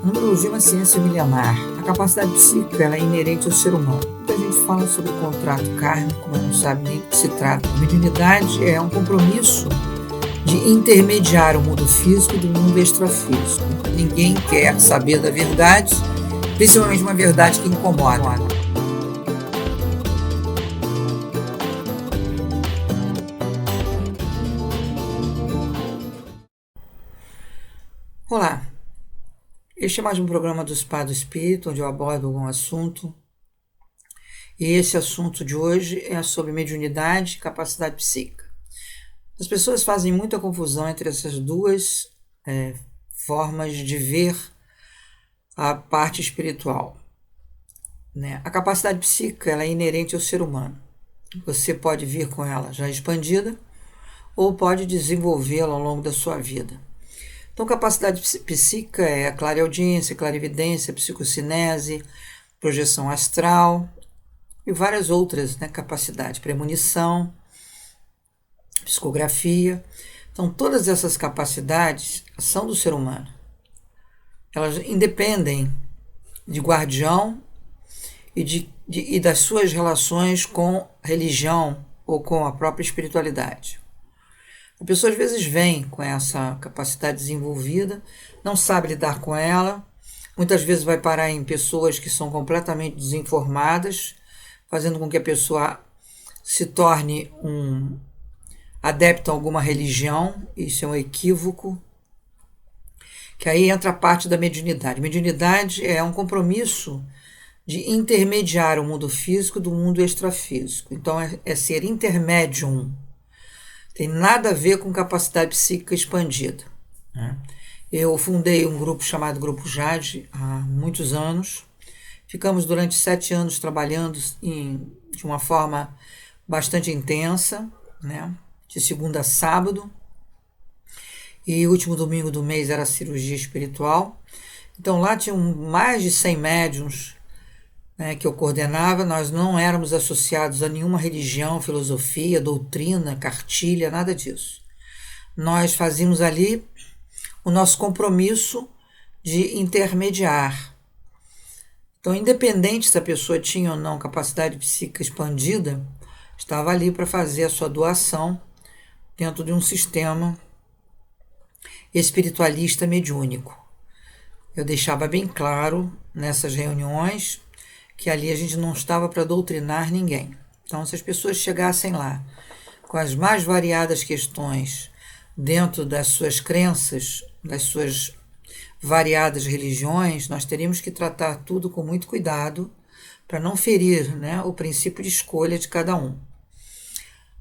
A numerologia é uma ciência milenar. A capacidade psíquica ela é inerente ao ser humano. Muita gente fala sobre o contrato kármico, mas não sabe nem do que se trata. A mediunidade é um compromisso de intermediar o mundo físico do mundo extrafísico. Ninguém quer saber da verdade, principalmente uma verdade que incomoda. Olá, este é mais um programa do Spa do Espírito, onde eu abordo algum assunto. E esse assunto de hoje é sobre mediunidade e capacidade psíquica. As pessoas fazem muita confusão entre essas duas formas de ver a parte espiritual. A capacidade psíquica ela é inerente ao ser humano. Você pode vir com ela já expandida ou pode desenvolvê-la ao longo da sua vida. Então, capacidade psíquica é a clareaudiência, clarividência, psicocinese, projeção astral e várias outras capacidades, premonição, psicografia. Então, todas essas capacidades são do ser humano. Elas independem de guardião e das suas relações com religião ou com a própria espiritualidade. A pessoa às vezes vem com essa capacidade desenvolvida, não sabe lidar com ela, muitas vezes vai parar em pessoas que são completamente desinformadas, fazendo com que a pessoa se torne um adepto a alguma religião. Isso é um equívoco, que aí entra a parte da mediunidade. Mediunidade é um compromisso de intermediar o mundo físico do mundo extrafísico. Então é ser intermédium. Tem nada a ver com capacidade psíquica expandida. Eu fundei um grupo chamado Grupo Jade há muitos anos. Ficamos durante 7 anos trabalhando de uma forma bastante intensa, de segunda a sábado. E o último domingo do mês era a cirurgia espiritual. Então lá tinham mais de 100 médiuns que eu coordenava. Nós não éramos associados a nenhuma religião, filosofia, doutrina, cartilha, nada disso. Nós fazíamos ali o nosso compromisso de intermediar. Então, independente se a pessoa tinha ou não capacidade psíquica expandida, estava ali para fazer a sua doação dentro de um sistema espiritualista mediúnico. Eu deixava bem claro nessas reuniões que ali a gente não estava para doutrinar ninguém. Então, se as pessoas chegassem lá com as mais variadas questões dentro das suas crenças, das suas variadas religiões, nós teríamos que tratar tudo com muito cuidado para não ferir o princípio de escolha de cada um.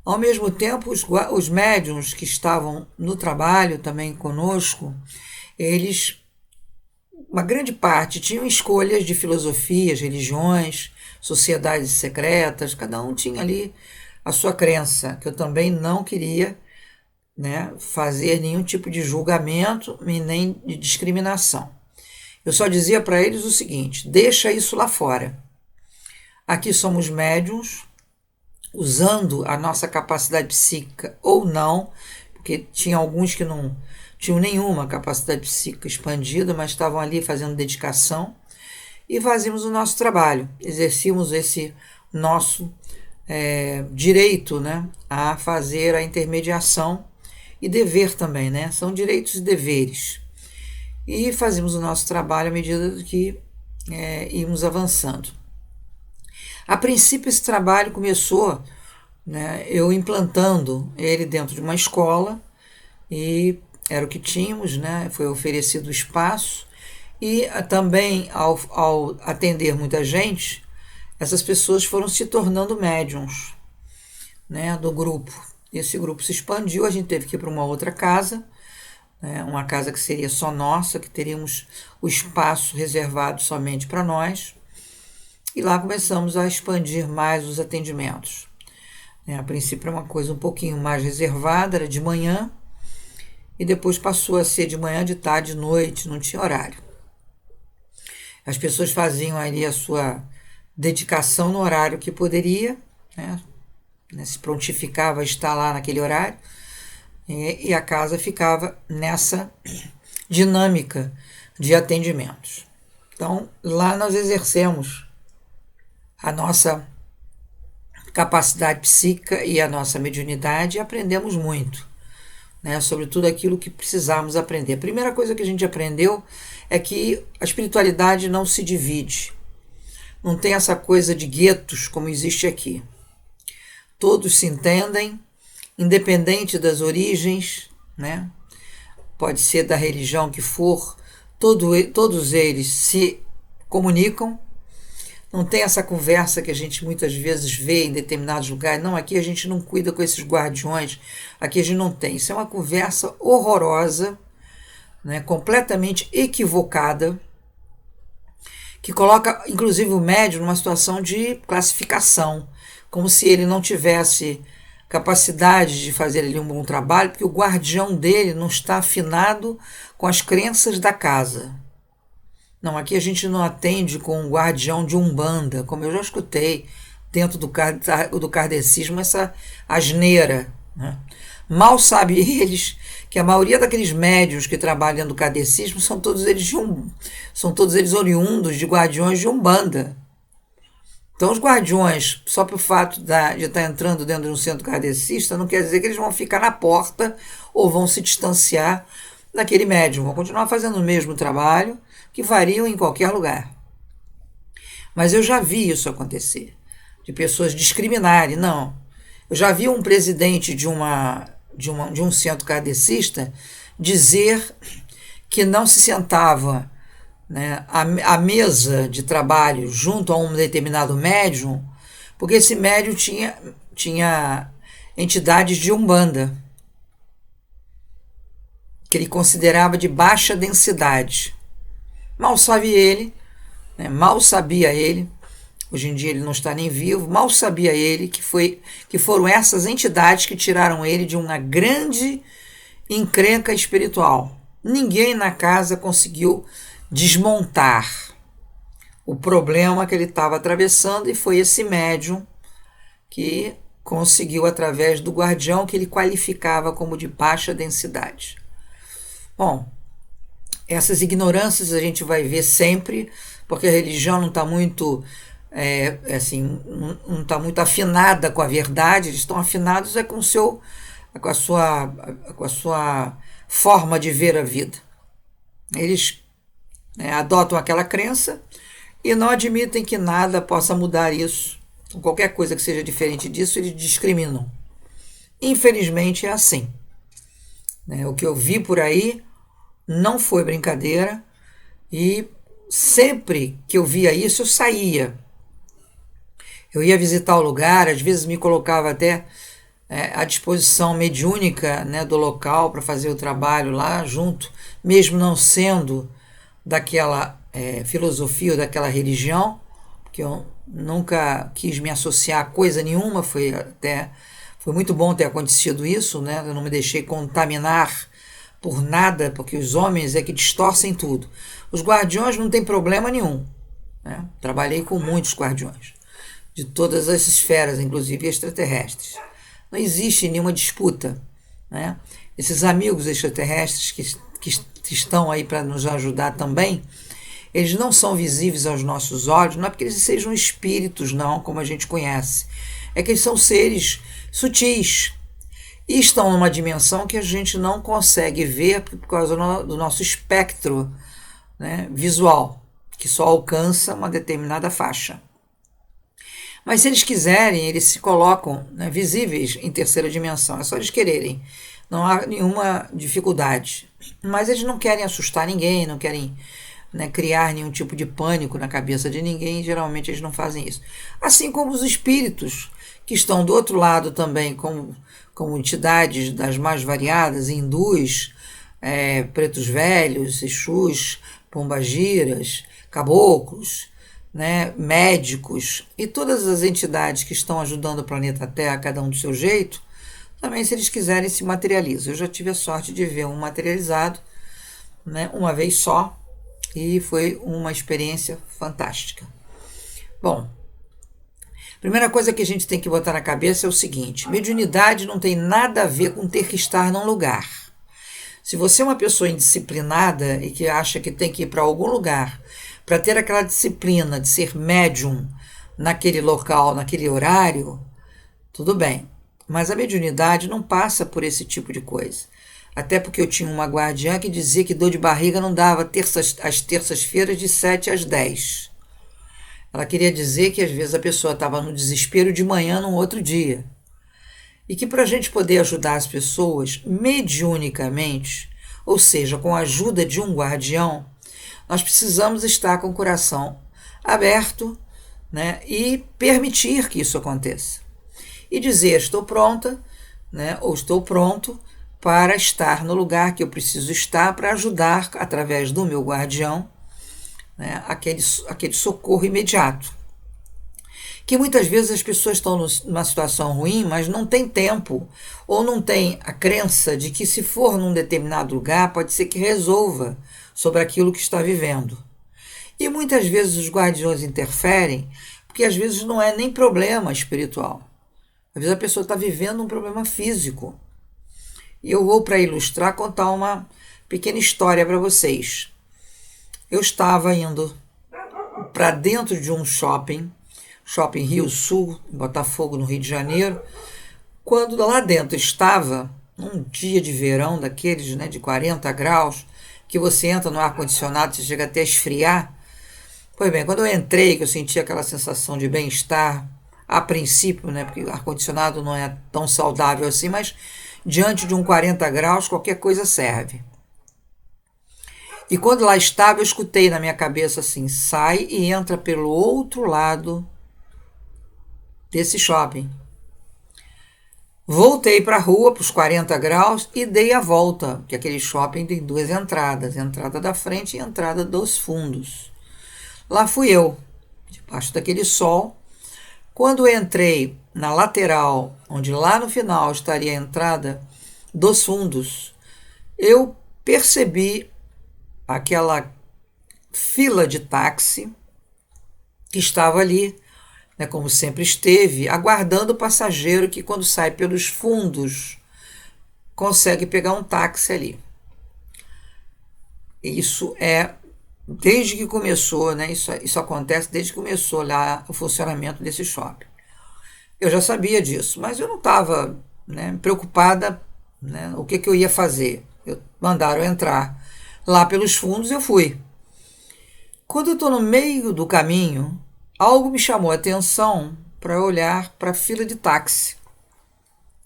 Ao mesmo tempo, os médiuns que estavam no trabalho também conosco, eles, uma grande parte, tinham escolhas de filosofias, religiões, sociedades secretas, cada um tinha ali a sua crença, que eu também não queria fazer nenhum tipo de julgamento e nem de discriminação. Eu só dizia para eles o seguinte: deixa isso lá fora. Aqui somos médiuns, usando a nossa capacidade psíquica ou não, porque tinha alguns que não tinham nenhuma capacidade psíquica expandida, mas estavam ali fazendo dedicação, e fazíamos o nosso trabalho, exercíamos esse nosso direito a fazer a intermediação e dever também, são direitos e deveres. E fazíamos o nosso trabalho à medida que íamos avançando. A princípio, esse trabalho começou eu implantando ele dentro de uma escola, e era o que tínhamos, foi oferecido o espaço, e também ao atender muita gente, essas pessoas foram se tornando médiuns do grupo. Esse grupo se expandiu, a gente teve que ir para uma outra casa, uma casa que seria só nossa, que teríamos o espaço reservado somente para nós, e lá começamos a expandir mais os atendimentos. A princípio era uma coisa um pouquinho mais reservada, era de manhã, e depois passou a ser de manhã, de tarde, de noite, não tinha horário. As pessoas faziam ali a sua dedicação no horário que poderia, se prontificava a estar lá naquele horário, e a casa ficava nessa dinâmica de atendimentos. Então, lá nós exercemos a nossa capacidade psíquica e a nossa mediunidade e aprendemos muito, né, sobre tudo aquilo que precisamos aprender. A primeira coisa que a gente aprendeu é que a espiritualidade não se divide. Não tem essa coisa de guetos como existe aqui. Todos se entendem, independente das origens, né? Pode ser da religião que for, todos eles se comunicam. Não tem essa conversa que a gente muitas vezes vê em determinados lugares. Não, aqui a gente não cuida com esses guardiões, aqui a gente não tem. Isso é uma conversa horrorosa, né? Completamente equivocada, que coloca, inclusive, o médium numa situação de classificação, como se ele não tivesse capacidade de fazer ali um bom trabalho, porque o guardião dele não está afinado com as crenças da casa. Não, aqui a gente não atende com um guardião de Umbanda, como eu já escutei dentro do kardecismo, essa asneira, né? Mal sabe eles que a maioria daqueles médiuns que trabalham dentro do kardecismo são todos eles oriundos de guardiões de Umbanda. Então, os guardiões, só pelo fato de estar entrando dentro de um centro kardecista, não quer dizer que eles vão ficar na porta ou vão se distanciar daquele médium. Vão continuar fazendo o mesmo trabalho, que variam em qualquer lugar. Mas eu já vi isso acontecer, de pessoas discriminarem. Não, eu já vi um presidente de um centro kardecista dizer que não se sentava, né, à mesa de trabalho junto a um determinado médium, porque esse médium tinha entidades de Umbanda, que ele considerava de baixa densidade. Mal sabe ele, né, mal sabia ele, hoje em dia ele não está nem vivo, mal sabia ele que foram essas entidades que tiraram ele de uma grande encrenca espiritual. Ninguém na casa conseguiu desmontar o problema que ele estava atravessando, e foi esse médium que conseguiu, através do guardião que ele qualificava como de baixa densidade. Bom, essas ignorâncias a gente vai ver sempre, porque a religião não está muito não está muito afinada com a verdade. Eles estão afinados com a sua forma de ver a vida. Eles, né, adotam aquela crença e não admitem que nada possa mudar isso. Então, qualquer coisa que seja diferente disso, eles discriminam. Infelizmente é assim, né? O que eu vi por aí não foi brincadeira, e sempre que eu via isso, eu saía. Eu ia visitar o lugar, às vezes me colocava até à disposição mediúnica, né, do local para fazer o trabalho lá junto, mesmo não sendo daquela filosofia ou daquela religião, porque eu nunca quis me associar a coisa nenhuma. Foi muito bom ter acontecido isso, né? Eu não me deixei contaminar por nada, porque os homens é que distorcem tudo. Os guardiões não tem problema nenhum, né? Trabalhei com muitos guardiões, de todas as esferas, inclusive extraterrestres. Não existe nenhuma disputa, né? Esses amigos extraterrestres que estão aí para nos ajudar também, eles não são visíveis aos nossos olhos, não é porque eles sejam espíritos, não, como a gente conhece. É que eles são seres sutis e estão numa dimensão que a gente não consegue ver por causa do nosso espectro, né, visual, que só alcança uma determinada faixa. Mas se eles quiserem, eles se colocam, né, visíveis em terceira dimensão. É só eles quererem. Não há nenhuma dificuldade. Mas eles não querem assustar ninguém, não querem, né, criar nenhum tipo de pânico na cabeça de ninguém. Geralmente eles não fazem isso. Assim como os espíritos, que estão do outro lado também, como entidades das mais variadas, hindus, pretos velhos, exus, pombagiras, caboclos, né, médicos e todas as entidades que estão ajudando o planeta Terra, cada um do seu jeito, também, se eles quiserem, se materializam. Eu já tive a sorte de ver um materializado, né, uma vez só, e foi uma experiência fantástica. Bom, a primeira coisa que a gente tem que botar na cabeça é o seguinte: mediunidade não tem nada a ver com ter que estar num lugar. Se você é uma pessoa indisciplinada e que acha que tem que ir para algum lugar para ter aquela disciplina de ser médium naquele local, naquele horário, tudo bem. Mas a mediunidade não passa por esse tipo de coisa. Até porque eu tinha uma guardiã que dizia que dor de barriga não dava às terças-feiras de 7 às 10. Ela queria dizer que às vezes a pessoa estava no desespero de manhã num outro dia. E que para a gente poder ajudar as pessoas mediunicamente, ou seja, com a ajuda de um guardião, nós precisamos estar com o coração aberto, né, e permitir que isso aconteça. E dizer, estou pronta, né, ou estou pronto para estar no lugar que eu preciso estar para ajudar, através do meu guardião, né, aquele socorro imediato. Que muitas vezes as pessoas estão numa situação ruim, mas não tem tempo, ou não tem a crença de que se for num determinado lugar, pode ser que resolva sobre aquilo que está vivendo. E muitas vezes os guardiões interferem, porque às vezes não é nem problema espiritual. Às vezes a pessoa está vivendo um problema físico. E eu vou, para ilustrar, contar uma pequena história para vocês. Eu estava indo para dentro de um shopping Rio Sul, em Botafogo, no Rio de Janeiro, quando lá dentro estava um dia de verão daqueles, né, de 40 graus, que você entra no ar-condicionado, você chega até a esfriar. Pois bem, quando eu entrei, que eu senti aquela sensação de bem-estar, a princípio, né, porque o ar-condicionado não é tão saudável assim, mas diante de um 40 graus, qualquer coisa serve. E quando lá estava, eu escutei na minha cabeça assim, sai e entra pelo outro lado desse shopping. Voltei para a rua, para os 40 graus, e dei a volta, porque aquele shopping tem duas entradas, entrada da frente e entrada dos fundos. Lá fui eu, debaixo daquele sol. Quando eu entrei na lateral, onde lá no final estaria a entrada dos fundos, eu percebi aquela fila de táxi que estava ali, né, como sempre esteve, aguardando o passageiro que, quando sai pelos fundos, consegue pegar um táxi ali. Isso é desde que começou, né? Isso acontece desde que começou lá o funcionamento desse shopping. Eu já sabia disso, mas eu não estava, né, preocupada, né, o que eu ia fazer. Mandaram entrar lá pelos fundos, eu fui. Quando eu estou no meio do caminho, algo me chamou a atenção para olhar para a fila de táxi.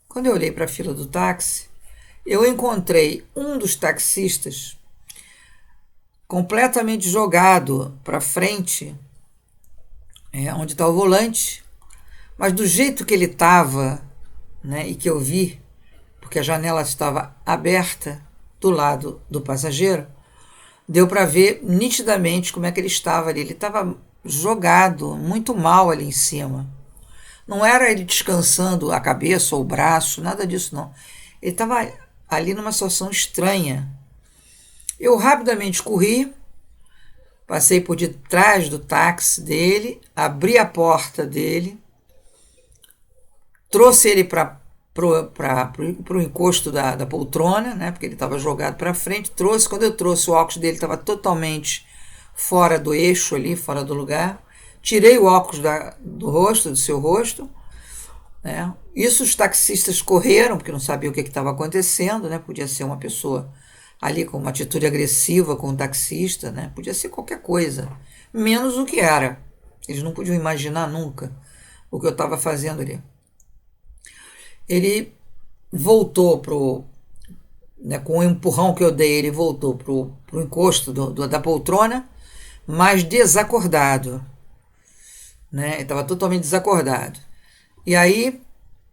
Quando eu olhei para a fila do táxi, eu encontrei um dos taxistas completamente jogado para frente, onde está o volante, mas do jeito que ele estava, né, e que eu vi, porque a janela estava aberta do lado do passageiro, deu para ver nitidamente como é que ele estava ali. Ele estava jogado muito mal ali em cima. Não era ele descansando a cabeça ou o braço, nada disso não. Ele estava ali numa situação estranha. Eu rapidamente corri, passei por detrás do táxi dele, abri a porta dele, trouxe ele para o encosto da poltrona, né, porque ele estava jogado para frente. Quando eu trouxe, o óculos dele estava totalmente fora do eixo ali, fora do lugar. Tirei o óculos do seu rosto, né. Isso os taxistas correram, porque não sabiam o que estava acontecendo, né, podia ser uma pessoa ali com uma atitude agressiva com o taxista, né, podia ser qualquer coisa, menos o que era. Eles não podiam imaginar nunca o que eu estava fazendo ali. Ele voltou com o empurrão que eu dei, ele voltou pro encosto da poltrona, mas desacordado, né? Ele estava totalmente desacordado. E aí,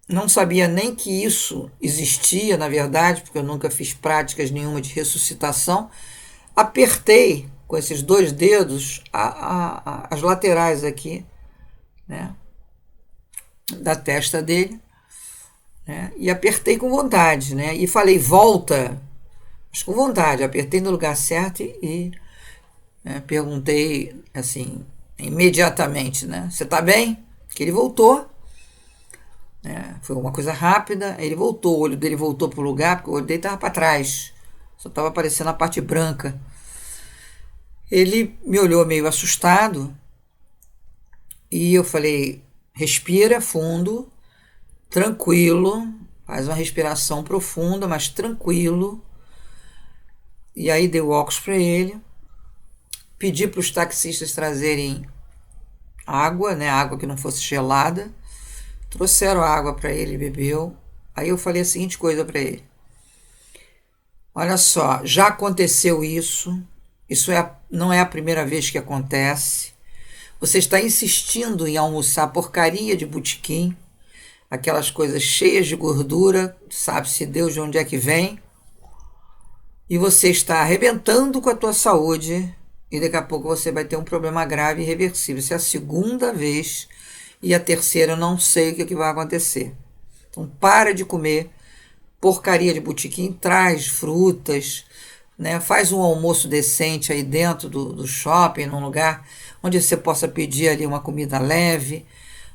não sabia nem que isso existia, na verdade, porque eu nunca fiz práticas nenhuma de ressuscitação. Apertei com esses 2 dedos as laterais aqui, né, da testa dele, né, e apertei com vontade, né, e falei, volta, mas com vontade. Apertei no lugar certo e perguntei assim, imediatamente, né, você está bem? Que ele voltou. Foi uma coisa rápida, ele voltou, o olho dele voltou para o lugar, porque o olho dele estava para trás, só estava aparecendo a parte branca. Ele me olhou meio assustado e eu falei, respira fundo, tranquilo, faz uma respiração profunda, mas tranquilo. E aí dei o óculos para ele, pedi para os taxistas trazerem água, né, água que não fosse gelada. Trouxeram água para ele, bebeu. Aí eu falei a seguinte coisa para ele: olha só, já aconteceu isso, não é a primeira vez que acontece. Você está insistindo em almoçar porcaria de botequim, aquelas coisas cheias de gordura, sabe-se Deus de onde é que vem, e você está arrebentando com a tua saúde, e daqui a pouco você vai ter um problema grave e irreversível. Isso é a segunda vez, e a terceira eu não sei o que vai acontecer. Então para de comer porcaria de botequim, traz frutas, né? Faz um almoço decente aí dentro do shopping, num lugar onde você possa pedir ali uma comida leve.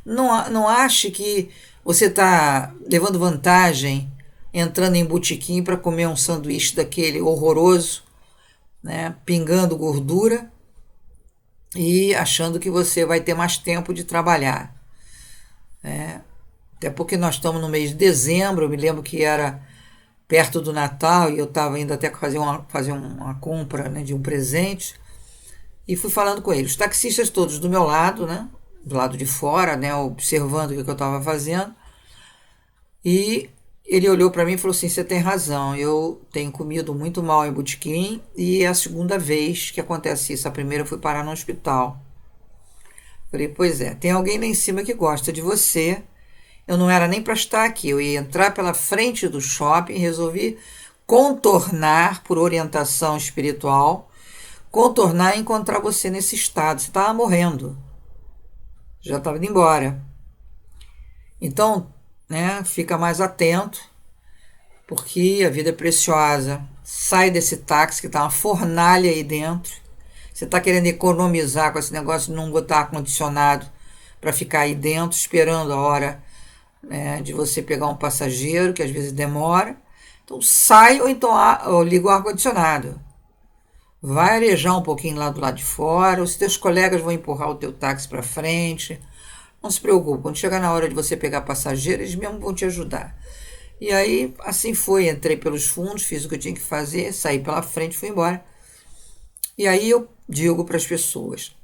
Não ache que você está levando vantagem entrando em botequim para comer um sanduíche daquele horroroso, né? Pingando gordura e achando que você vai ter mais tempo de trabalhar, né? Até porque nós estamos no mês de dezembro, eu me lembro que era perto do Natal e eu estava indo até fazer uma compra, né, de um presente, e fui falando com ele. Os taxistas todos do meu lado, né, do lado de fora, né, observando o que eu estava fazendo, e ele olhou para mim e falou assim, você tem razão, eu tenho comido muito mal em botequim e é a segunda vez que acontece isso. A primeira eu fui parar no hospital. Falei, pois é, tem alguém lá em cima que gosta de você. Eu não era nem para estar aqui, eu ia entrar pela frente do shopping, resolvi contornar por orientação espiritual, contornar e encontrar você nesse estado. Você estava morrendo, já estava indo embora. Então, né, fica mais atento, porque a vida é preciosa. Sai desse táxi que está uma fornalha aí dentro. Você está querendo economizar com esse negócio de não botar ar-condicionado para ficar aí dentro, esperando a hora, né, de você pegar um passageiro, que às vezes demora. Então sai ou então ou liga o ar-condicionado. Vai arejar um pouquinho lá do lado de fora, os teus colegas vão empurrar o teu táxi para frente. Não se preocupe, quando chegar na hora de você pegar passageiro, eles mesmo vão te ajudar. E aí, assim foi, entrei pelos fundos, fiz o que eu tinha que fazer, saí pela frente, fui embora. E aí eu digo para as pessoas,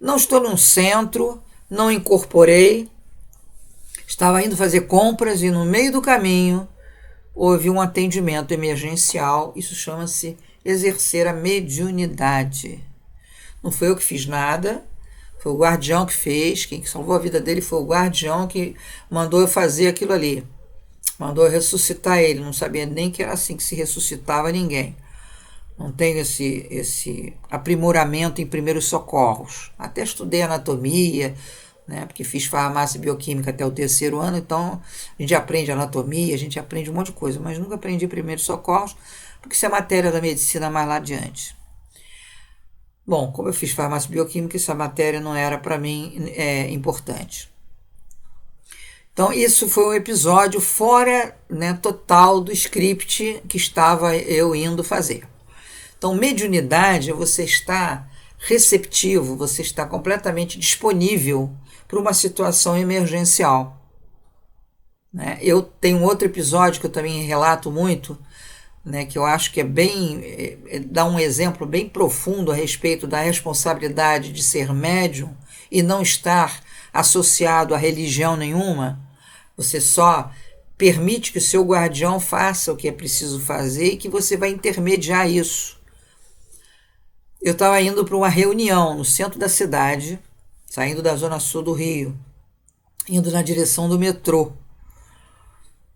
não estou num centro, não incorporei, estava indo fazer compras e no meio do caminho houve um atendimento emergencial. Isso chama-se exercer a mediunidade. Não foi eu que fiz nada, foi o guardião que fez. Quem salvou a vida dele foi o guardião que mandou eu fazer aquilo ali. Mandou eu ressuscitar ele. Não sabia nem que era assim que se ressuscitava ninguém. Não tenho esse aprimoramento em primeiros socorros. Até estudei anatomia, né, porque fiz farmácia e bioquímica até o 3º ano, então a gente aprende anatomia, a gente aprende um monte de coisa, mas nunca aprendi primeiros socorros, porque isso é matéria da medicina mais lá adiante. Bom, como eu fiz farmácia e bioquímica, essa matéria não era para mim importante. Então, isso foi um episódio fora, né, total do script que estava eu indo fazer. Então, mediunidade é você estar receptivo, você está completamente disponível para uma situação emergencial, né? Eu tenho outro episódio que eu também relato muito, né, que eu acho que dá um exemplo bem profundo a respeito da responsabilidade de ser médium e não estar associado a religião nenhuma. Você só permite que o seu guardião faça o que é preciso fazer e que você vai intermediar isso. Eu estava indo para uma reunião no centro da cidade, saindo da zona sul do Rio, indo na direção do metrô.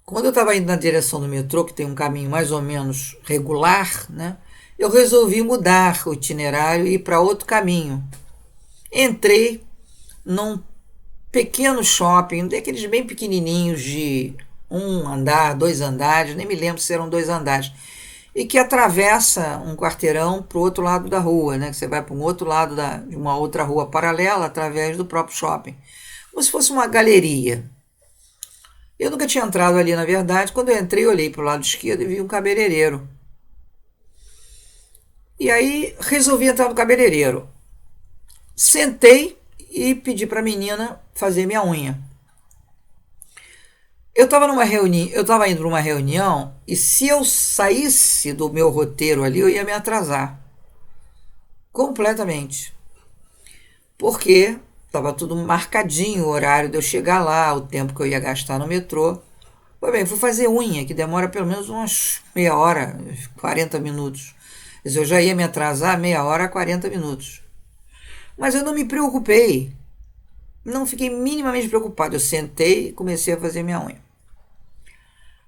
Quando eu estava indo na direção do metrô, que tem um caminho mais ou menos regular, né, eu resolvi mudar o itinerário e ir para outro caminho. Entrei num pequeno shopping, daqueles bem pequenininhos de 1 andar, 2 andares, nem me lembro se eram 2 andares, e que atravessa um quarteirão para o outro lado da rua, né? Que você vai para um outro lado de uma outra rua paralela através do próprio shopping, como se fosse uma galeria. Eu nunca tinha entrado ali, na verdade. Quando eu entrei, eu olhei para o lado esquerdo e vi um cabeleireiro. E aí resolvi entrar no cabeleireiro. Sentei e pedi para a menina fazer minha unha. Eu estava indo para uma reunião e se eu saísse do meu roteiro ali, eu ia me atrasar completamente. Porque estava tudo marcadinho, o horário de eu chegar lá, o tempo que eu ia gastar no metrô. Pois bem, fui fazer unha, que demora pelo menos umas meia hora, 40 minutos. Quer dizer, eu já ia me atrasar meia hora a 40 minutos. Mas eu não me preocupei. Não fiquei minimamente preocupado. Eu sentei e comecei a fazer minha unha.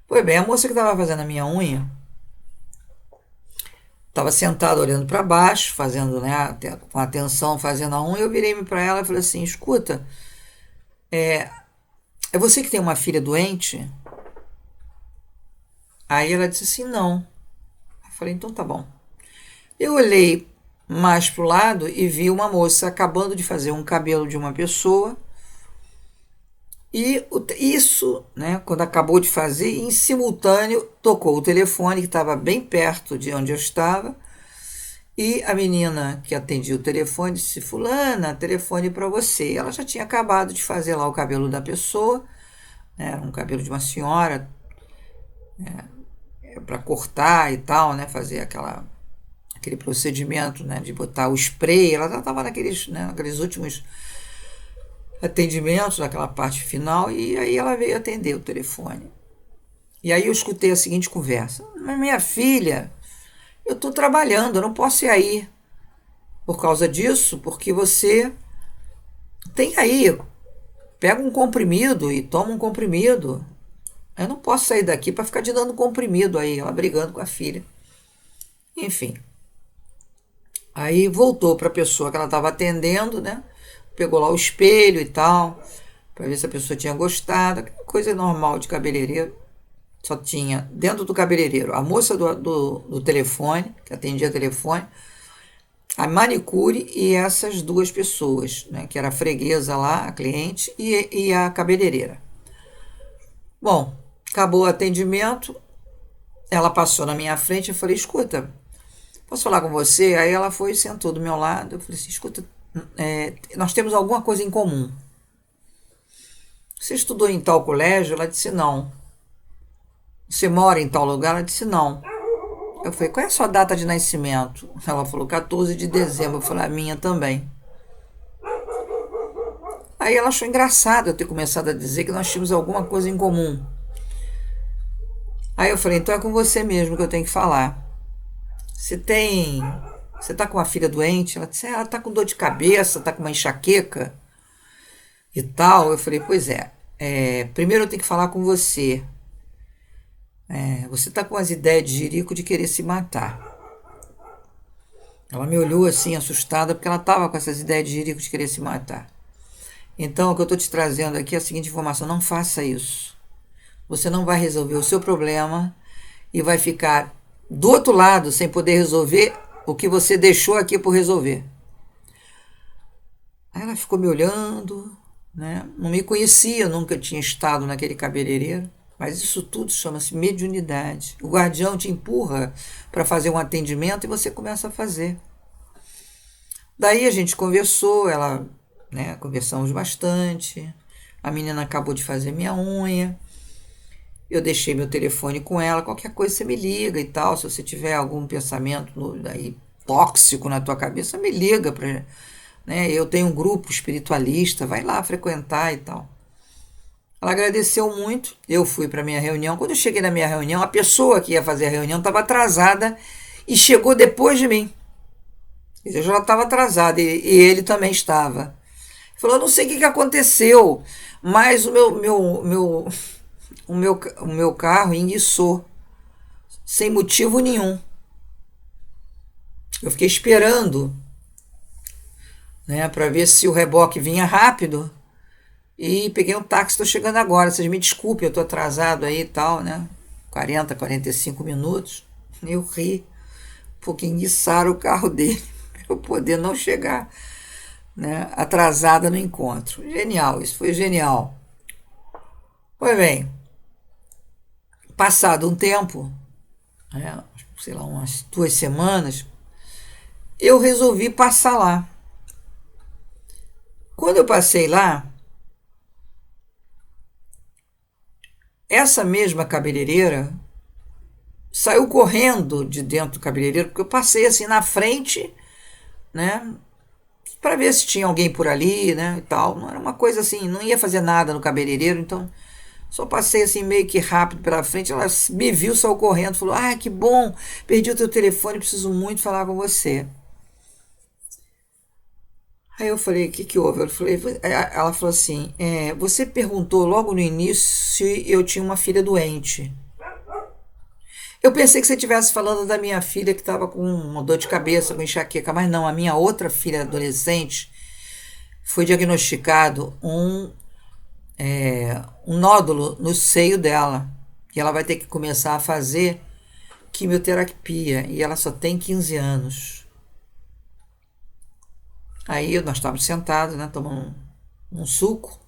Pois bem, a moça que estava fazendo a minha unha estava sentada olhando para baixo, fazendo, né, com atenção, fazendo a unha. Eu virei-me para ela e falei assim: escuta, é você que tem uma filha doente? Aí ela disse assim: não. Eu falei: então tá bom. Eu olhei mais para o lado e vi uma moça acabando de fazer um cabelo de uma pessoa. E isso, né, quando acabou de fazer, em simultâneo tocou o telefone que estava bem perto de onde eu estava. E a menina que atendia o telefone disse: Fulana, telefone para você. Ela já tinha acabado de fazer lá o cabelo da pessoa, né, era um cabelo de uma senhora, para cortar e tal, né, fazer aquele procedimento, né, de botar o spray. Ela já estava naqueles últimos atendimentos, naquela parte final, e aí ela veio atender o telefone. E aí eu escutei a seguinte conversa: mas minha filha, eu estou trabalhando, eu não posso ir aí por causa disso, porque você tem aí, pega um comprimido e toma um comprimido. Eu não posso sair daqui para ficar te dando comprimido aí, ela brigando com a filha. Enfim. Aí voltou para a pessoa que ela estava atendendo, né? Pegou lá o espelho e tal, para ver se a pessoa tinha gostado. Coisa normal de cabeleireiro. Só tinha dentro do cabeleireiro a moça do telefone, que atendia telefone, a manicure e essas duas pessoas, né? Que era a freguesa lá, a cliente, e a cabeleireira. Bom, acabou o atendimento, ela passou na minha frente, eu falei: escuta, posso falar com você? Aí ela foi e sentou do meu lado. Eu falei assim: escuta, nós temos alguma coisa em comum. Você estudou em tal colégio? Ela disse: não. Você mora em tal lugar? Ela disse: não. Eu falei: qual é a sua data de nascimento? Ela falou: 14 de dezembro. Eu falei: a minha também. Aí ela achou engraçado eu ter começado a dizer que nós tínhamos alguma coisa em comum. Aí eu falei: então é com você mesmo que eu tenho que falar. Você tá com uma filha doente? Ela disse: ela tá com dor de cabeça, tá com uma enxaqueca e tal. Eu falei: pois primeiro eu tenho que falar com você. Você tá com as ideias de jirico de querer se matar. Ela me olhou assim, assustada, porque ela tava com essas ideias de jirico de querer se matar. Então, o que eu tô te trazendo aqui é a seguinte informação: não faça isso. Você não vai resolver o seu problema e vai ficar do outro lado sem poder resolver o que você deixou aqui por resolver. Aí ela ficou me olhando, né? Não me conhecia, nunca tinha estado naquele cabeleireiro. Mas isso tudo chama-se mediunidade. O guardião te empurra para fazer um atendimento e você começa a fazer. Daí a gente conversou, né, conversamos bastante. A menina acabou de fazer minha unha. Eu deixei meu telefone com ela. Qualquer coisa você me liga e tal. Se você tiver algum pensamento aí, tóxico na tua cabeça, me liga. Né? Eu tenho um grupo espiritualista, vai lá frequentar e tal. Ela agradeceu muito, eu fui para a minha reunião. Quando eu cheguei na minha reunião, a pessoa que ia fazer a reunião estava atrasada e chegou depois de mim. Eu já estava atrasada e ele também estava. Ele falou: não sei o que aconteceu, mas o meu carro enguiçou, sem motivo nenhum. Eu fiquei esperando, né, para ver se o reboque vinha rápido. E peguei um táxi, estou chegando agora. Vocês me desculpem, eu estou atrasado aí e tal, né? 40, 45 minutos. Eu ri, porque enguiçaram o carro dele para eu poder não chegar, né, atrasada no encontro. Genial, isso foi genial. Pois bem, passado um tempo, né, sei lá, umas 2 semanas, eu resolvi passar lá. Quando eu passei lá, essa mesma cabeleireira saiu correndo de dentro do cabeleireiro, porque eu passei assim na frente, né, para ver se tinha alguém por ali, né, e tal. Não era uma coisa assim, não ia fazer nada no cabeleireiro, então só passei assim meio que rápido pela frente. Ela me viu, saiu correndo, falou: "Ah, que bom, perdi o teu telefone, preciso muito falar com você." Aí eu falei: "O que que houve?" Ela falou assim: "Você perguntou logo no início se eu tinha uma filha doente. Eu pensei que você estivesse falando da minha filha que estava com uma dor de cabeça, com enxaqueca, mas não, a minha outra filha adolescente foi diagnosticado um nódulo no seio dela. E ela vai ter que começar a fazer quimioterapia. E ela só tem 15 anos." Aí nós estávamos sentados, né, tomando um suco.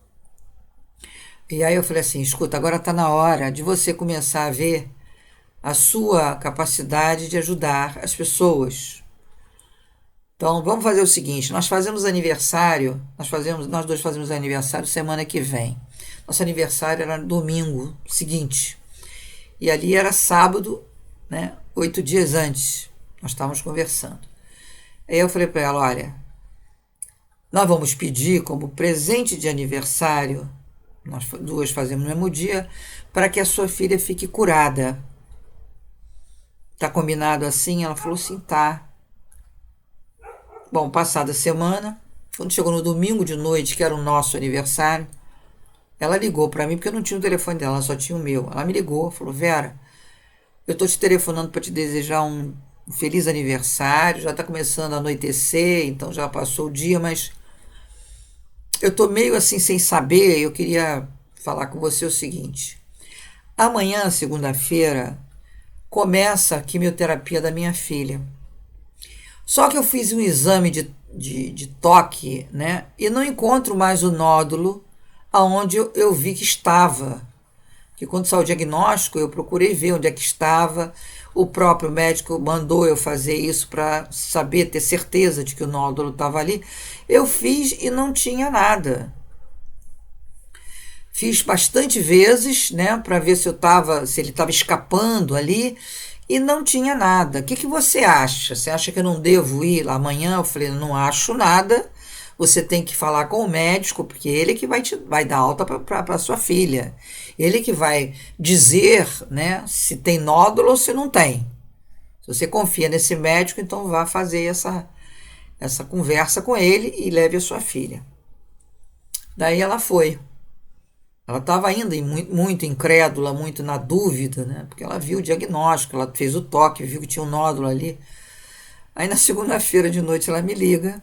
E aí eu falei assim: "Escuta, agora está na hora de você começar a ver a sua capacidade de ajudar as pessoas. Então vamos fazer o seguinte: nós fazemos aniversário, nós dois fazemos aniversário semana que vem. Nosso aniversário era no domingo seguinte. E ali era sábado, né, 8 dias antes. Nós estávamos conversando. Aí eu falei para ela: "Olha, nós vamos pedir como presente de aniversário, nós duas fazemos no mesmo dia, para que a sua filha fique curada. Tá combinado assim?" Ela falou assim: "Tá." Bom, passada a semana, quando chegou no domingo de noite, que era o nosso aniversário, ela ligou para mim, porque eu não tinha o telefone dela, ela só tinha o meu. Ela me ligou, falou: "Vera, eu tô te telefonando para te desejar um feliz aniversário, já tá começando a anoitecer, então já passou o dia, mas eu tô meio assim sem saber, eu queria falar com você o seguinte: amanhã, segunda-feira, começa a quimioterapia da minha filha. Só que eu fiz um exame de toque, né? E não encontro mais o nódulo aonde eu vi que estava. Que quando saiu o diagnóstico, eu procurei ver onde é que estava. O próprio médico mandou eu fazer isso para saber, ter certeza de que o nódulo estava ali. Eu fiz e não tinha nada. Fiz bastante vezes, né, para ver se ele estava escapando ali, e não tinha nada. O que que você acha? Você acha que eu não devo ir lá amanhã? Eu falei: "Não acho nada. Você tem que falar com o médico, porque ele que vai dar alta para sua filha. Ele que vai dizer, né, se tem nódulo ou se não tem. Se você confia nesse médico, então vá fazer essa conversa com ele e leve a sua filha." Daí ela foi. Ela estava ainda muito, muito incrédula, muito na dúvida, né? Porque ela viu o diagnóstico, ela fez o toque, viu que tinha um nódulo ali. Aí na segunda-feira de noite ela me liga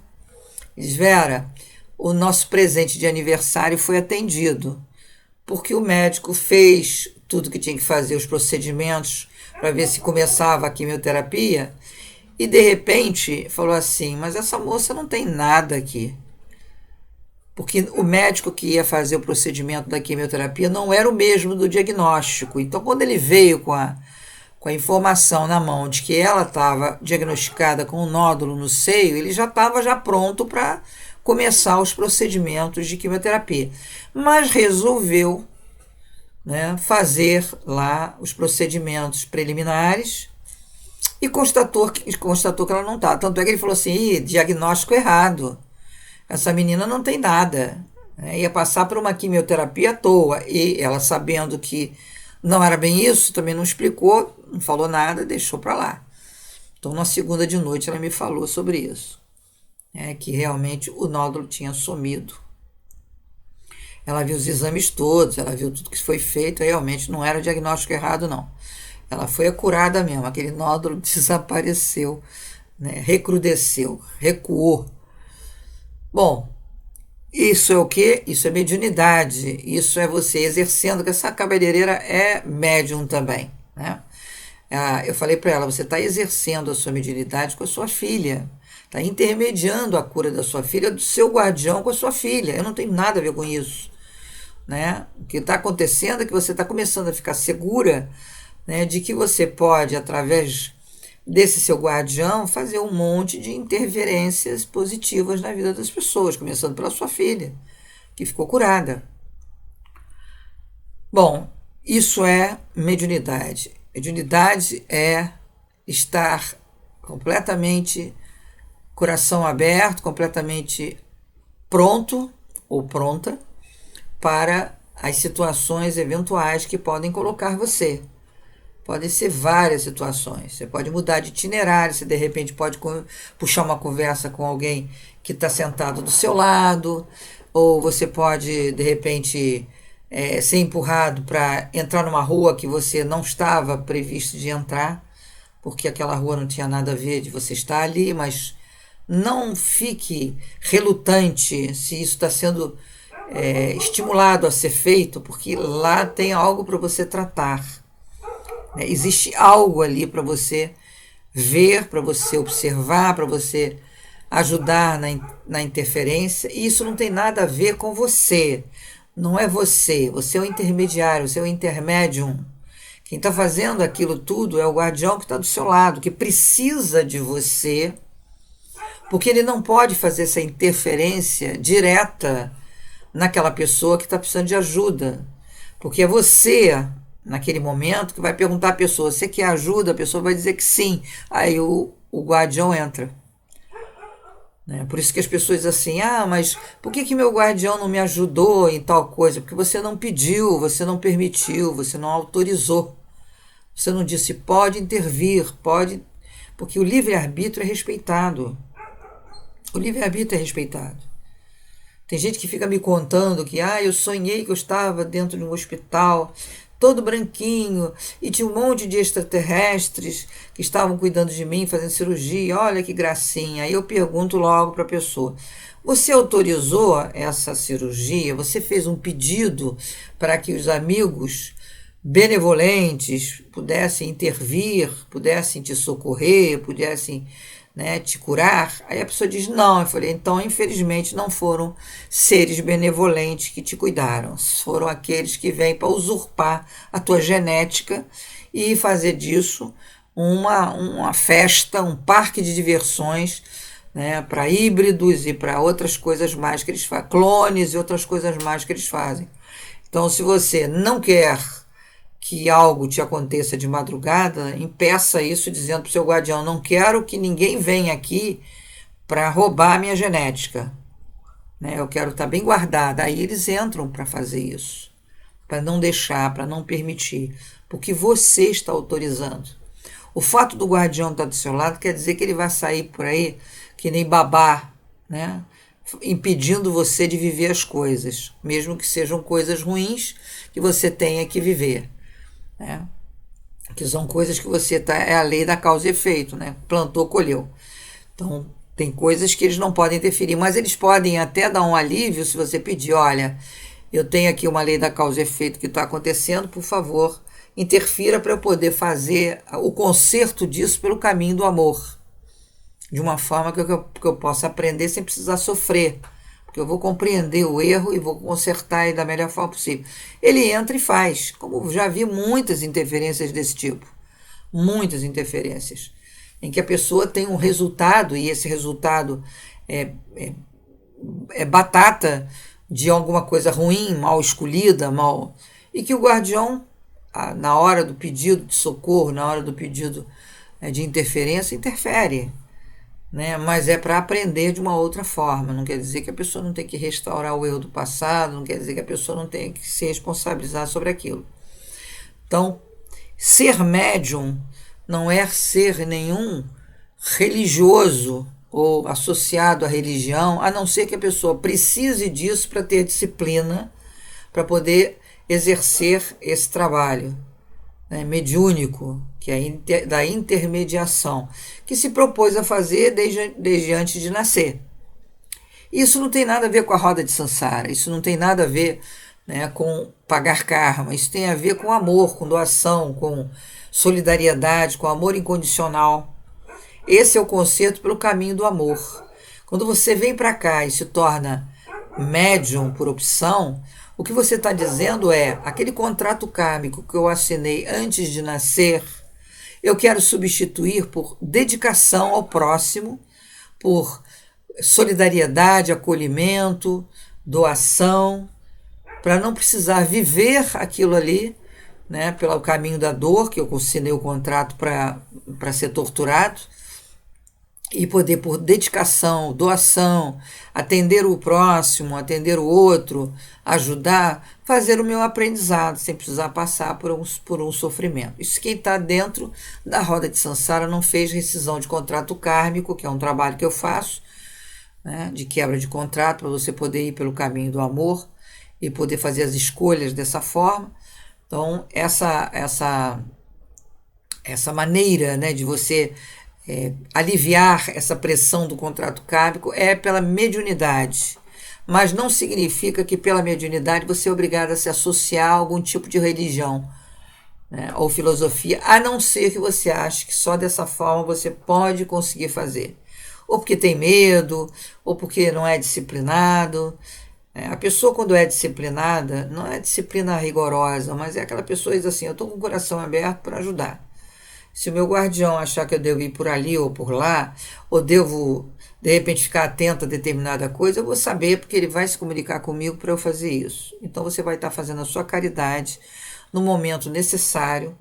e diz: "Vera, o nosso presente de aniversário foi atendido, porque o médico fez tudo que tinha que fazer, os procedimentos, para ver se começava a quimioterapia, e de repente falou assim: mas essa moça não tem nada aqui. Porque o médico que ia fazer o procedimento da quimioterapia não era o mesmo do diagnóstico. Então, quando ele veio com a informação na mão de que ela estava diagnosticada com um nódulo no seio, ele já estava já pronto para começar os procedimentos de quimioterapia. Mas resolveu, né, fazer lá os procedimentos preliminares e constatou que ela não está. Tanto é que ele falou assim: "Ih, diagnóstico errado. Essa menina não tem nada." Ia passar por uma quimioterapia à toa. E ela, sabendo que não era bem isso, também não explicou, não falou nada, deixou para lá. Então, na segunda de noite, ela me falou sobre isso. Que realmente o nódulo tinha sumido. Ela viu os exames todos, ela viu tudo que foi feito, realmente não era diagnóstico errado, não. Ela foi curada mesmo, aquele nódulo desapareceu, né? Recrudesceu, recuou. Bom, isso é o quê? Isso é mediunidade, isso é você exercendo, que essa cabeleireira é médium também, né? Eu falei para ela: você está exercendo a sua mediunidade com a sua filha, está intermediando a cura da sua filha, do seu guardião com a sua filha. Eu não tenho nada a ver com isso, né? O que está acontecendo é que você está começando a ficar segura, né, de que você pode, através desse seu guardião fazer um monte de interferências positivas na vida das pessoas, começando pela sua filha, que ficou curada. Bom, isso é mediunidade. Mediunidade é estar completamente coração aberto, completamente pronto ou pronta para as situações eventuais que podem colocar você. Podem ser várias situações. Você pode mudar de itinerário, você de repente pode puxar uma conversa com alguém que está sentado do seu lado, ou você pode, de repente, ser empurrado para entrar numa rua que você não estava previsto de entrar, porque aquela rua não tinha nada a ver de você estar ali, mas não fique relutante se isso está sendo estimulado a ser feito, porque lá tem algo para você tratar. Existe algo ali para você ver, para você observar, para você ajudar na interferência, e isso não tem nada a ver com você. Não é você, você é o intermediário, você é o intermédium. Quem está fazendo aquilo tudo é o guardião que está do seu lado, que precisa de você, porque ele não pode fazer essa interferência direta naquela pessoa que está precisando de ajuda. Porque é você, naquele momento, que vai perguntar à pessoa, você quer ajuda? A pessoa vai dizer que sim. Aí o guardião entra. Por isso que as pessoas dizem assim, mas por que meu guardião não me ajudou em tal coisa? Porque você não pediu, você não permitiu, você não autorizou. Você não disse, pode intervir, pode... Porque o livre-arbítrio é respeitado. O livre-arbítrio é respeitado. Tem gente que fica me contando que, eu sonhei que eu estava dentro de um hospital, todo branquinho, e tinha um monte de extraterrestres que estavam cuidando de mim, fazendo cirurgia, olha que gracinha. Aí eu pergunto logo para a pessoa, você autorizou essa cirurgia? Você fez um pedido para que os amigos benevolentes pudessem intervir, pudessem te socorrer, pudessem te curar? Aí a pessoa diz, não. Eu falei, então infelizmente não foram seres benevolentes que te cuidaram, foram aqueles que vêm para usurpar a tua genética e fazer disso uma festa, um parque de diversões, para híbridos e para outras coisas mais que eles fazem, clones e outras coisas mais que eles fazem. Então, se você não quer que algo te aconteça de madrugada, impeça isso dizendo para o seu guardião, não quero que ninguém venha aqui para roubar a minha genética. Eu quero estar bem guardada. Aí eles entram para fazer isso, para não deixar, para não permitir, porque você está autorizando. O fato do guardião estar do seu lado quer dizer que ele vai sair por aí que nem babá, impedindo você de viver as coisas, mesmo que sejam coisas ruins que você tenha que viver. Que são coisas que você é a lei da causa e efeito, plantou, colheu. Então, tem coisas que eles não podem interferir, mas eles podem até dar um alívio se você pedir, olha, eu tenho aqui uma lei da causa e efeito que está acontecendo, por favor, interfira para eu poder fazer o conserto disso pelo caminho do amor, de uma forma que eu possa aprender sem precisar sofrer, porque eu vou compreender o erro e vou consertar ele da melhor forma possível. Ele entra e faz, como já vi muitas interferências desse tipo, muitas interferências, em que a pessoa tem um resultado, e esse resultado é batata de alguma coisa ruim, mal escolhida, e que o guardião, na hora do pedido de socorro, na hora do pedido de interferência, interfere. Mas é para aprender de uma outra forma. Não quer dizer que a pessoa não tem que restaurar o erro do passado, não quer dizer que a pessoa não tem que se responsabilizar sobre aquilo. Então, ser médium não é ser nenhum religioso ou associado à religião, a não ser que a pessoa precise disso para ter disciplina, para poder exercer esse trabalho mediúnico, que é da intermediação, que se propôs a fazer desde antes de nascer. Isso não tem nada a ver com a roda de Sansara, isso não tem nada a ver com pagar karma, isso tem a ver com amor, com doação, com solidariedade, com amor incondicional. Esse é o conceito pelo caminho do amor. Quando você vem para cá e se torna médium por opção, o que você está dizendo é, aquele contrato kármico que eu assinei antes de nascer, Eu quero substituir por dedicação ao próximo, por solidariedade, acolhimento, doação, para não precisar viver aquilo ali, né, pelo caminho da dor, que eu assinei o contrato para ser torturado, e poder, por dedicação, doação, atender o próximo, atender o outro, ajudar, fazer o meu aprendizado, sem precisar passar por um sofrimento. Isso quem está dentro da roda de Sansara não fez rescisão de contrato kármico, que é um trabalho que eu faço, né, de quebra de contrato, para você poder ir pelo caminho do amor e poder fazer as escolhas dessa forma. Então, essa maneira, né, de você aliviar essa pressão do contrato kármico é pela mediunidade, mas não significa que pela mediunidade você é obrigado a se associar a algum tipo de religião, né, ou filosofia, a não ser que você ache que só dessa forma você pode conseguir fazer, ou porque tem medo, ou porque não é disciplinado. A pessoa, quando é disciplinada, não é disciplina rigorosa, mas é aquela pessoa que diz assim: eu estou com o coração aberto para ajudar. Se o meu guardião achar que eu devo ir por ali ou por lá, ou devo, de repente, ficar atento a determinada coisa, eu vou saber, porque ele vai se comunicar comigo para eu fazer isso. Então, você vai estar fazendo a sua caridade no momento necessário,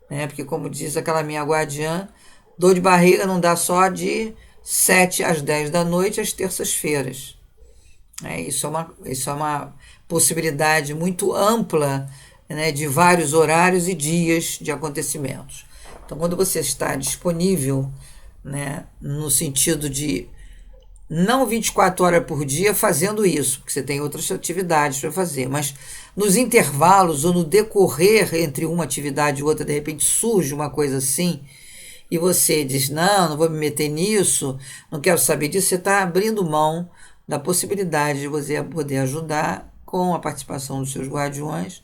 né? Porque, como diz aquela minha guardiã, dor de barriga não dá só de 7 às 10 da noite, às terças-feiras. Isso é uma possibilidade muito ampla, né, de vários horários e dias de acontecimentos. Então, quando você está disponível, né, no sentido de não 24 horas por dia fazendo isso, porque você tem outras atividades para fazer, mas nos intervalos ou no decorrer entre uma atividade e outra, de repente surge uma coisa assim, e você diz: não vou me meter nisso, não quero saber disso, você está abrindo mão da possibilidade de você poder ajudar com a participação dos seus guardiões,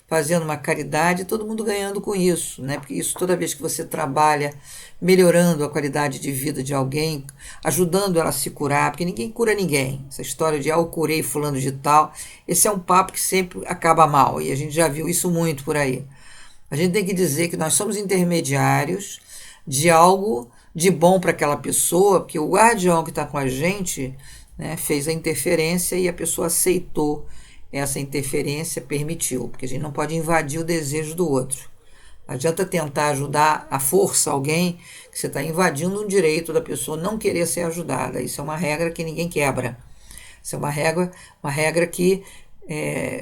fazendo uma caridade, todo mundo ganhando com isso, né? Porque isso, toda vez que você trabalha melhorando a qualidade de vida de alguém, ajudando ela a se curar, porque ninguém cura ninguém. Essa história de eu curei fulano de tal, esse é um papo que sempre acaba mal, e a gente já viu isso muito por aí. A gente tem que dizer que nós somos intermediários de algo de bom para aquela pessoa, porque o guardião que está com a gente, né, fez a interferência e a pessoa aceitou essa interferência, permitiu, porque a gente não pode invadir o desejo do outro. Não adianta tentar ajudar à força alguém que você está invadindo um direito da pessoa não querer ser ajudada. Isso é uma regra que ninguém quebra. Isso é uma regra que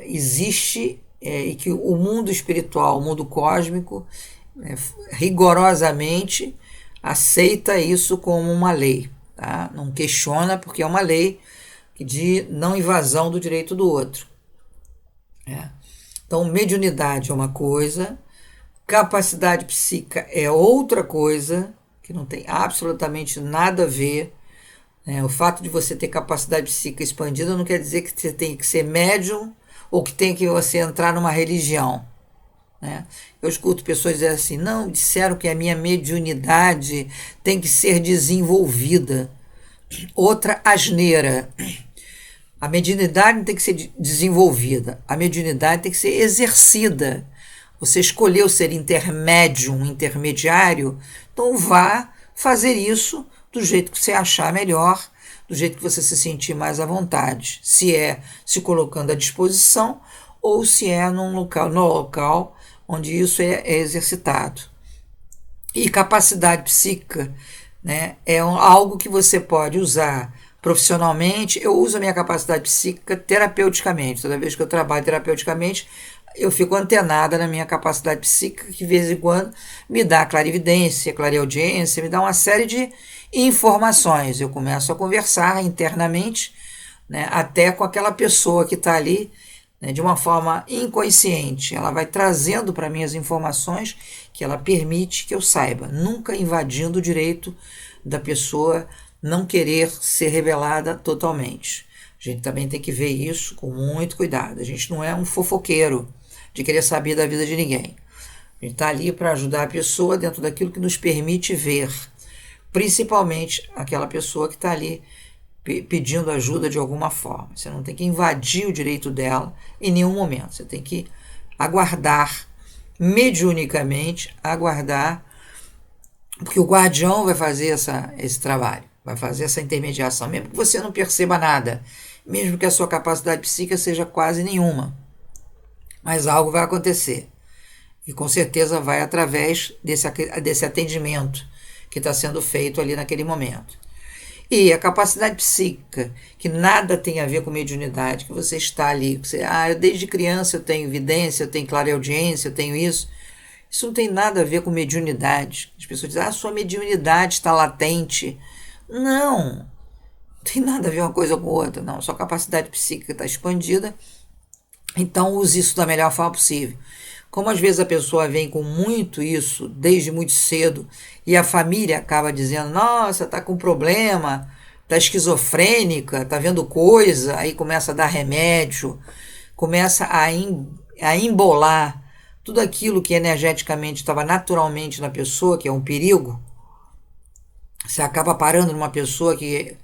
existe e que o mundo espiritual, o mundo cósmico, rigorosamente aceita isso como uma lei. Tá? Não questiona, porque é uma lei de não invasão do direito do outro. Então, mediunidade é uma coisa, capacidade psíquica é outra coisa, que não tem absolutamente nada a ver. O fato de você ter capacidade psíquica expandida não quer dizer que você tem que ser médium ou que tem que você entrar numa religião. Eu escuto pessoas dizerem assim: não, disseram que a minha mediunidade tem que ser desenvolvida. Outra asneira. A mediunidade não tem que ser desenvolvida, a mediunidade tem que ser exercida. Você escolheu ser intermediário, então vá fazer isso do jeito que você achar melhor, do jeito que você se sentir mais à vontade. Se é se colocando à disposição ou se é no local onde isso é exercitado. E capacidade psíquica, né, é algo que você pode usar profissionalmente. Eu uso a minha capacidade psíquica terapeuticamente. Toda vez que eu trabalho terapeuticamente, eu fico antenada na minha capacidade psíquica, que de vez em quando me dá clarividência, clareaudiência, me dá uma série de informações. Eu começo a conversar internamente, né, até com aquela pessoa que está ali, né, de uma forma inconsciente. Ela vai trazendo para mim as informações que ela permite que eu saiba, nunca invadindo o direito da pessoa não querer ser revelada totalmente. A gente também tem que ver isso com muito cuidado. A gente não é um fofoqueiro de querer saber da vida de ninguém. A gente está ali para ajudar a pessoa dentro daquilo que nos permite ver, principalmente aquela pessoa que está ali pedindo ajuda de alguma forma. Você não tem que invadir o direito dela em nenhum momento. Você tem que aguardar, mediunicamente, aguardar Porque o guardião vai fazer esse trabalho, vai fazer essa intermediação, mesmo que você não perceba nada, mesmo que a sua capacidade psíquica seja quase nenhuma, mas algo vai acontecer. E com certeza vai através desse atendimento que está sendo feito ali naquele momento. E a capacidade psíquica, que nada tem a ver com mediunidade, que você está ali, eu desde criança eu tenho evidência, eu tenho clareaudiência, eu tenho isso. Isso não tem nada a ver com mediunidade. As pessoas dizem, sua mediunidade está latente. Não tem nada a ver uma coisa com outra, não. Sua capacidade psíquica está expandida, então use isso da melhor forma possível. Como às vezes a pessoa vem com muito isso desde muito cedo e a família acaba dizendo, nossa, tá com problema, tá esquizofrênica, tá vendo coisa, aí começa a dar remédio, começa a embolar tudo aquilo que energeticamente estava naturalmente na pessoa, que é um perigo. Você acaba parando numa pessoa que,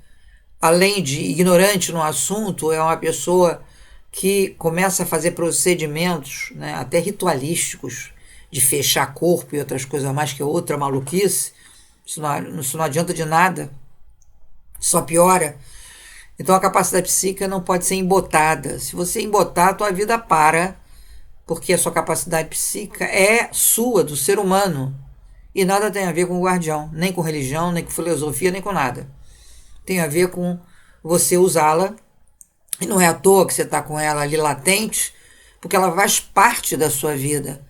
além de ignorante no assunto, é uma pessoa que começa a fazer procedimentos, né, até ritualísticos, de fechar corpo e outras coisas mais, que é outra maluquice. Isso não adianta de nada, só piora. Então a capacidade psíquica não pode ser embotada. Se você embotar, a tua vida para, porque a sua capacidade psíquica é sua, do ser humano, e nada tem a ver com o guardião, nem com religião, nem com filosofia, nem com nada. Tem a ver com você usá-la. E não é à toa que você está com ela ali latente, porque ela faz parte da sua vida.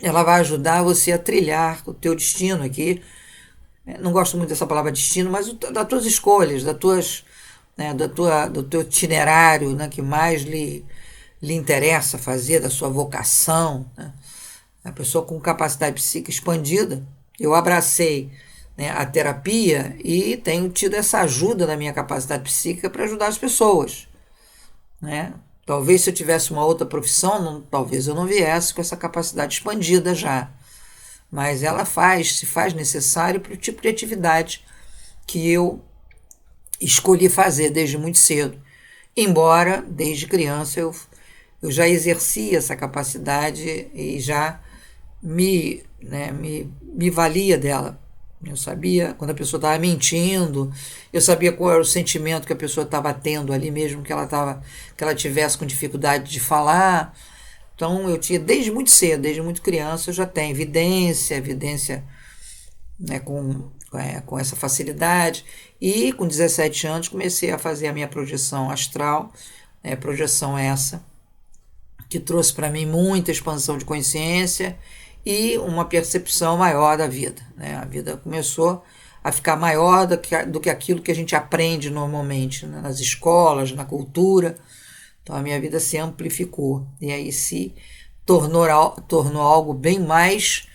Ela vai ajudar você a trilhar o teu destino aqui. Não gosto muito dessa palavra destino, mas das tuas escolhas, né, do teu itinerário, né, que mais lhe interessa fazer, da sua vocação. Né? A pessoa com capacidade psíquica expandida, eu abracei, né, a terapia e tenho tido essa ajuda na minha capacidade psíquica para ajudar as pessoas. Né? Talvez se eu tivesse uma outra profissão, talvez eu não viesse com essa capacidade expandida já. Mas ela se faz necessário para o tipo de atividade que eu escolhi fazer desde muito cedo. Embora, desde criança, eu já exercia essa capacidade e já me valia dela. Eu sabia quando a pessoa estava mentindo, eu sabia qual era o sentimento que a pessoa estava tendo ali, mesmo que ela tivesse com dificuldade de falar. Então eu tinha desde muito cedo, desde muito criança, eu já tenho evidência, né, com essa facilidade. E com 17 anos comecei a fazer a minha projeção astral, né, projeção essa que trouxe para mim muita expansão de consciência e uma percepção maior da vida. Né? A vida começou a ficar maior do que aquilo que a gente aprende normalmente, né? Nas escolas, na cultura. Então a minha vida se amplificou e aí se tornou algo bem mais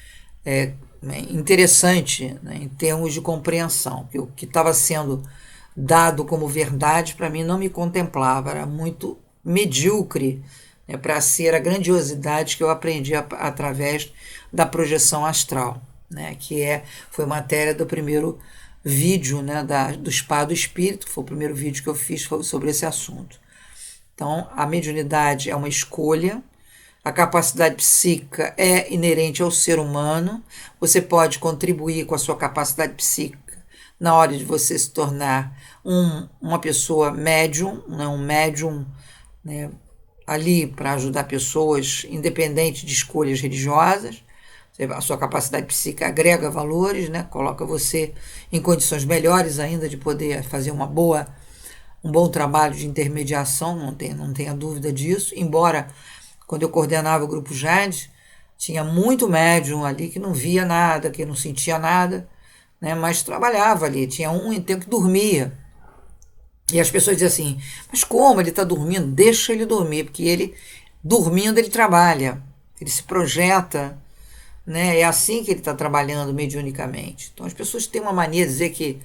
interessante, né, em termos de compreensão. Que o que estava sendo dado como verdade para mim não me contemplava, era muito medíocre, né, para ser a grandiosidade que eu aprendi através da projeção astral, né, foi matéria do primeiro vídeo, né, do Spa do Espírito, foi o primeiro vídeo que eu fiz sobre esse assunto. Então, a mediunidade é uma escolha, a capacidade psíquica é inerente ao ser humano, você pode contribuir com a sua capacidade psíquica na hora de você se tornar uma pessoa médium, né, um médium, né, ali para ajudar pessoas, independente de escolhas religiosas. A sua capacidade psíquica agrega valores, né, coloca você em condições melhores ainda de poder fazer um bom trabalho de intermediação, não tenha dúvida disso, embora quando eu coordenava o Grupo Jade, tinha muito médium ali que não via nada, que não sentia nada, né, mas trabalhava ali, tinha então que dormia. E as pessoas diziam assim, mas como ele está dormindo? Deixa ele dormir, porque ele, dormindo, ele trabalha, ele se projeta, né, é assim que ele está trabalhando mediunicamente. Então as pessoas têm uma mania de dizer que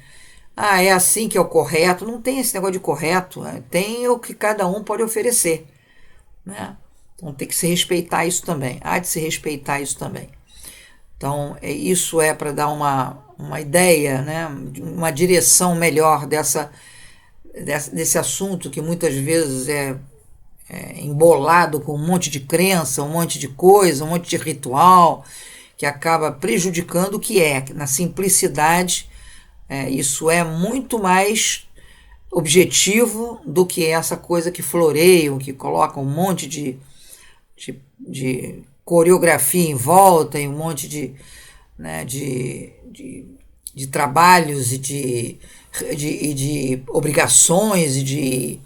é assim que é o correto. Não tem esse negócio de correto, né? Tem o que cada um pode oferecer, né? Então tem que se respeitar isso também, há de se respeitar isso também. Então isso é para dar uma ideia, né? Uma direção melhor desse assunto que muitas vezes é embolado com um monte de crença, um monte de coisa, um monte de ritual, que acaba prejudicando o que é, na simplicidade. Isso é muito mais objetivo do que essa coisa que floreiam, que colocam um monte de coreografia em volta e um monte né, de trabalhos e de obrigações e de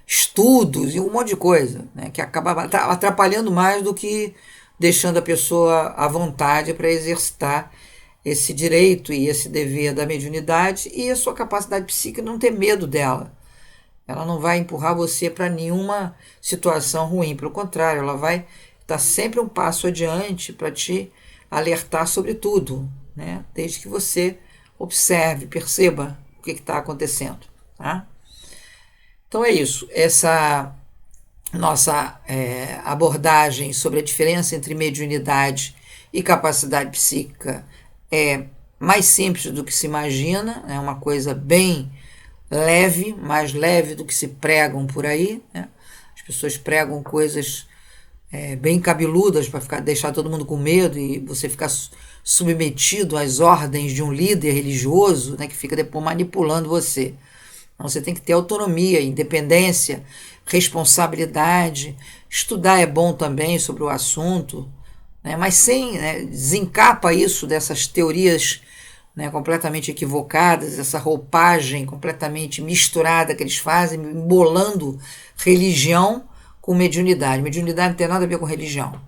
estudos e um monte de coisa, né, que acaba atrapalhando mais do que deixando a pessoa à vontade para exercitar esse direito e esse dever da mediunidade e a sua capacidade psíquica não ter medo dela. Ela não vai empurrar você para nenhuma situação ruim, pelo contrário, ela vai estar sempre um passo adiante para te alertar sobre tudo, né? Desde que você observe, perceba o que está acontecendo. Tá? Então é isso. Essa nossa abordagem sobre a diferença entre mediunidade e capacidade psíquica é mais simples do que se imagina, é uma coisa bem leve, mais leve do que se pregam por aí, né? As pessoas pregam coisas bem cabeludas para deixar todo mundo com medo e você ficar submetido às ordens de um líder religioso, né, que fica depois manipulando você. Então você tem que ter autonomia, independência, responsabilidade. Estudar é bom também sobre o assunto, né, mas sem, né, desencapa isso dessas teorias, né, completamente equivocadas, essa roupagem completamente misturada que eles fazem, embolando religião com mediunidade. Mediunidade não tem nada a ver com religião,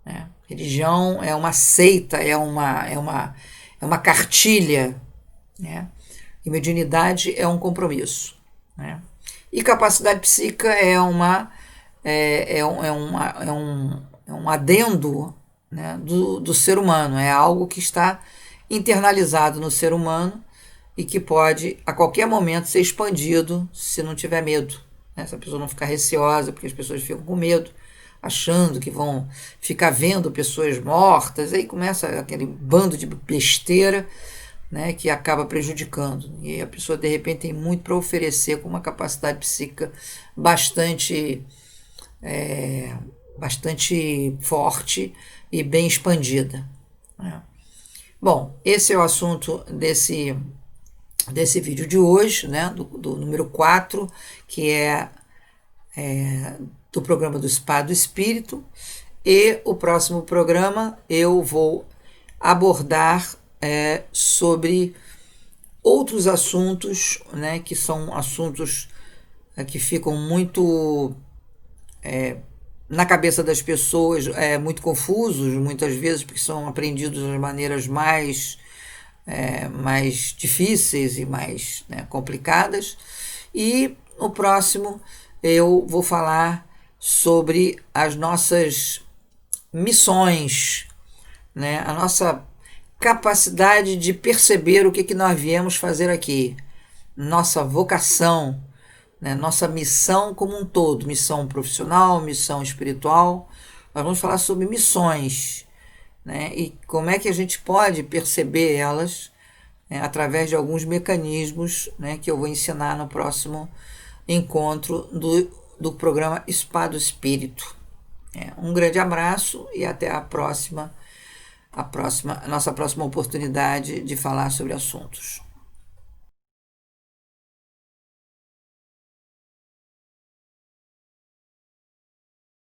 né? Religião é uma seita, é uma cartilha, né? E mediunidade é um compromisso, né? E capacidade psíquica é um adendo, né, do ser humano, é algo que está internalizado no ser humano e que pode a qualquer momento ser expandido se não tiver medo, né? Se a pessoa não ficar receosa, porque as pessoas ficam com medo, achando que vão ficar vendo pessoas mortas, aí começa aquele bando de besteira, né, que acaba prejudicando. E a pessoa, de repente, tem muito para oferecer com uma capacidade psíquica bastante forte e bem expandida, né? Bom, esse é o assunto desse vídeo de hoje, né, do número 4, que é do programa do Spa do Espírito, e o próximo programa eu vou abordar sobre outros assuntos, né, que são assuntos que ficam muito na cabeça das pessoas, muito confusos, muitas vezes, porque são aprendidos de maneiras mais difíceis e mais, né, complicadas. E no próximo eu vou falar sobre as nossas missões, né, a nossa capacidade de perceber o que nós viemos fazer aqui, nossa vocação, né, nossa missão como um todo, missão profissional, missão espiritual. Nós vamos falar sobre missões, né, e como é que a gente pode perceber elas, né, através de alguns mecanismos, né, que eu vou ensinar no próximo encontro do programa Spa do Espírito. Um grande abraço e até a nossa próxima oportunidade de falar sobre assuntos.